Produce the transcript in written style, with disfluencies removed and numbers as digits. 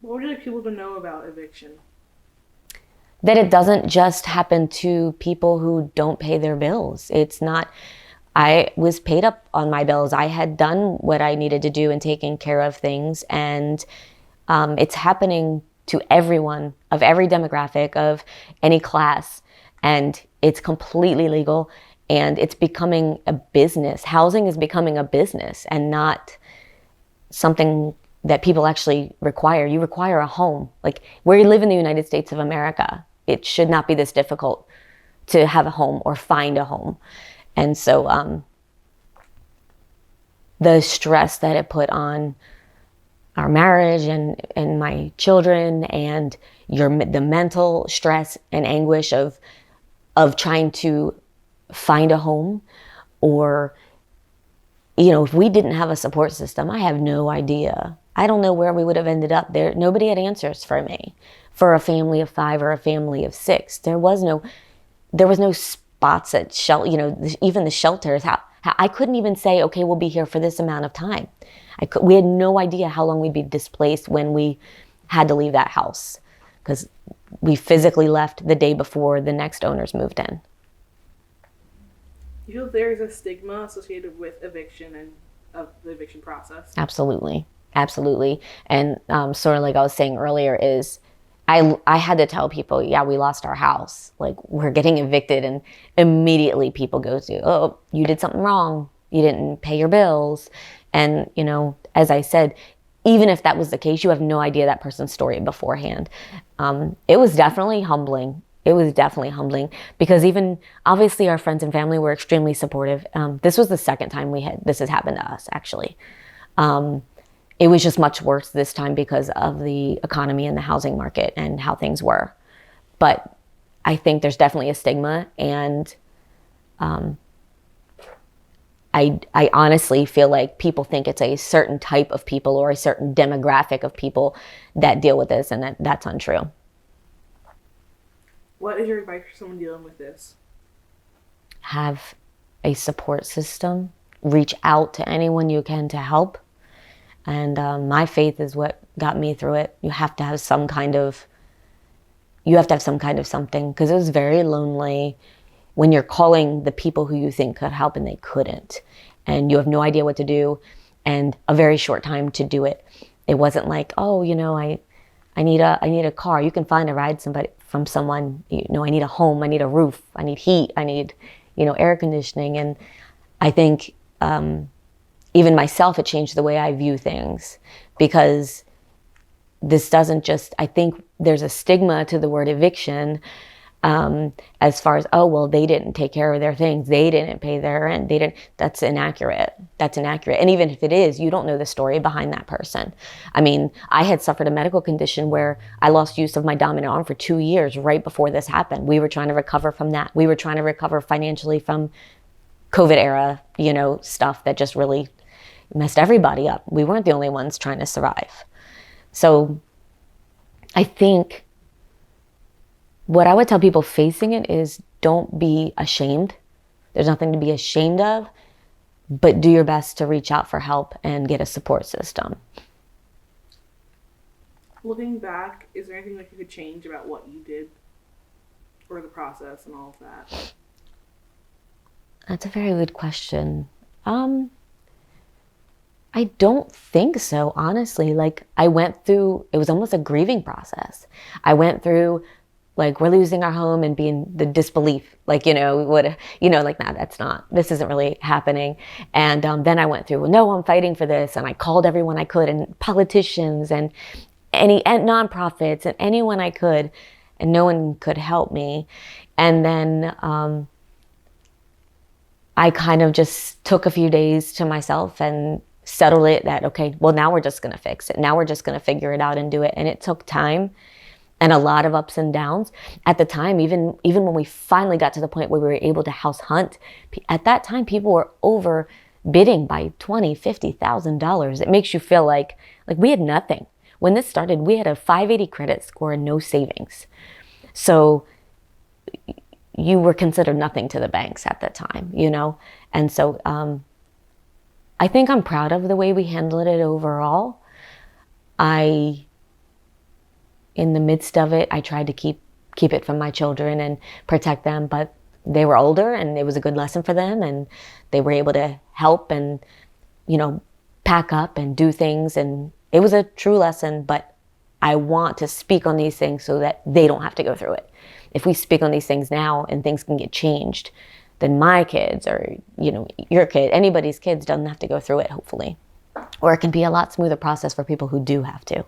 What would you like people to know about eviction? That it doesn't just happen to people who don't pay their bills. It's not, I was paid up on my bills. I had done what I needed to do and taken care of things. And it's happening to everyone of every demographic, of any class. And it's completely legal and it's becoming a business. Housing is becoming a business and not something that people actually require. You require a home. Like where you live in the United States of America, it should not be this difficult to have a home or find a home. And so the stress that it put on our marriage and my children and the mental stress and anguish of trying to find a home, or if we didn't have a support system, I have no idea. I don't know where we would have ended up. There, nobody had answers for me. For a family of 5 or a family of 6, there was no spots at shelter. Even the shelters. How I couldn't even say, okay, we'll be here for this amount of time. We had no idea how long we'd be displaced when we had to leave that house, because we physically left the day before the next owners moved in. You feel there is a stigma associated with eviction and of the eviction process? Absolutely. Absolutely. And sort of like I was saying earlier, is I had to tell people, yeah, we lost our house. Like we're getting evicted, and immediately people go to, oh, you did something wrong. You didn't pay your bills. And, as I said, even if that was the case, you have no idea that person's story beforehand. It was definitely humbling. It was definitely humbling because even obviously our friends and family were extremely supportive. This was the second time this has happened to us, actually. Um, it was just much worse this time because of the economy and the housing market and how things were. But I think there's definitely a stigma, and I honestly feel like people think it's a certain type of people or a certain demographic of people that deal with this, and that's untrue. What is your advice for someone dealing with this? Have a support system, reach out to anyone you can to help. And my faith is what got me through it. You have to have some kind of something, because it was very lonely when you're calling the people who you think could help and they couldn't. And you have no idea what to do and a very short time to do it. It wasn't like, oh, I need a car. You can find a ride from someone, I need a home, I need a roof, I need heat, I need, air conditioning. And I think even myself, it changed the way I view things, because this doesn't just, I think there's a stigma to the word eviction, as far as, oh, well, they didn't take care of their things. They didn't pay their rent. That's inaccurate. That's inaccurate. And even if it is, you don't know the story behind that person. I mean, I had suffered a medical condition where I lost use of my dominant arm for 2 years right before this happened. We were trying to recover from that. We were trying to recover financially from COVID era, stuff that just really messed everybody up. We weren't the only ones trying to survive. So I think what I would tell people facing it is, don't be ashamed. There's nothing to be ashamed of, but do your best to reach out for help and get a support system. Looking back, is there anything that you could change about what you did or the process and all of that? That's a very good question. I don't think so, honestly. Like it was almost a grieving process. I went through, like, we're losing our home and being the disbelief, like, like, nah, this isn't really happening. And then I went through, well, no, I'm fighting for this. And I called everyone I could, and politicians and nonprofits and anyone I could, and no one could help me. And then I kind of just took a few days to myself and settled it that, okay, well, now we're just going to fix it. Now we're just going to figure it out and do it. And it took time and a lot of ups and downs. At the time, even when we finally got to the point where we were able to house hunt, at that time, people were over bidding by $20,000, $50,000. It makes you feel like we had nothing. When this started, we had a 580 credit score and no savings. So you were considered nothing to the banks at that time, And so I think I'm proud of the way we handled it overall. I in the midst of it, I tried to keep it from my children and protect them, but they were older and it was a good lesson for them, and they were able to help and, pack up and do things, and it was a true lesson. But I want to speak on these things so that they don't have to go through it. If we speak on these things now and things can get changed, then my kids or, your kid, anybody's kids doesn't have to go through it, hopefully. Or it can be a lot smoother process for people who do have to.